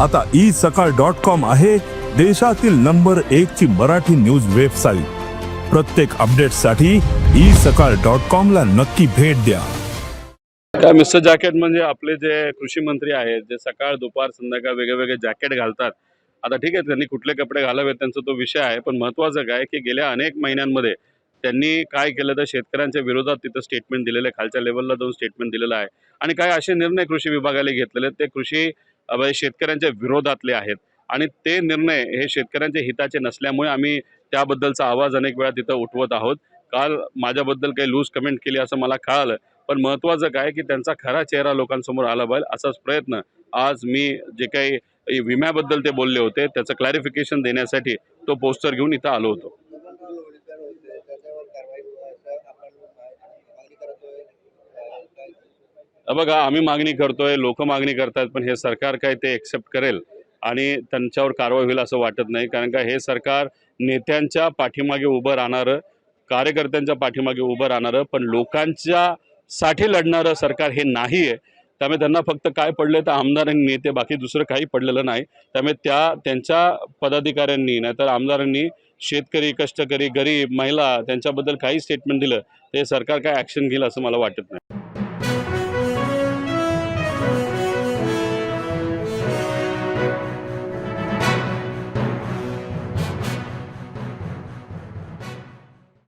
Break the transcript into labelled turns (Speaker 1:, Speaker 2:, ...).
Speaker 1: आता isakal.com आहे देशातील नंबर 1 ची मराठी न्यूज वेबसाईट। प्रत्येक अपडेटसाठी isakal.com ला नक्की भेट द्या।
Speaker 2: काय मिस्टर जॅकेट म्हणजे आपले जे कृषी मंत्री आहेत, जे सकाळ दुपार संध्याकाळ वेगवेगळे जॅकेट घालतात। आता ठीक आहे, त्यांनी कुठले कपडे घालावेत त्यांचा तो विषय आहे, पण महत्त्वाचं काय की गेल्या अनेक महिन्यांमध्ये त्यांनी काय केलं तर शेतकऱ्यांच्या विरोधात तिथं स्टेटमेंट दिलेलं आहे, खालच्या लेवलला जाऊन स्टेटमेंट दिलेलं आहे आणि काही असे निर्णय कृषी विभागाने घेतलेले ते शेतकऱ्यांच्या विरोधातले आहेत आणि ते निर्णय हे शेतकऱ्यांच्या हिताचे नसल्यामुळे आम्ही त्याबद्दलचा आवाज अनेक वेळा तिथं उठवत आहोत। काल माझ्याबद्दल काही लूज कमेंट केली असं मला कळालं, पण महत्त्वाचं काय की त्यांचा खरा चेहरा लोकांसमोर आला पाहिजे असाच प्रयत्न आज मी जे काही विम्याबद्दल ते बोलले होते त्याचं क्लॅरिफिकेशन देण्यासाठी तो पोस्टर घेऊन इथं आलो होतो। बघा, आम्ही मागणी करतोय, लोक मागणी करतात, पण हे सरकार काय ते एक्सेप्ट करेल आणि त्यांच्यावर कारवाई होईल असं वाटत नाही। कारण का हे सरकार नेत्यांच्या पाठीमागे उभं राहणारं, कार्यकर्त्यांच्या पाठीमागे उभं राहणारं, पण लोकांच्या साठी लढणारं सरकार हे नाही आहे। त्यामुळे त्यांना फक्त काय पडलं तर आमदारांनी नेते, बाकी दुसरं काही पडलेलं नाही। त्यामुळे त्यांच्या पदाधिकाऱ्यांनी नाहीतर आमदारांनी शेतकरी, कष्टकरी, गरीब, महिला त्यांच्याबद्दल काही स्टेटमेंट दिलं ते सरकार काय ॲक्शन घेईल असं मला वाटत नाही।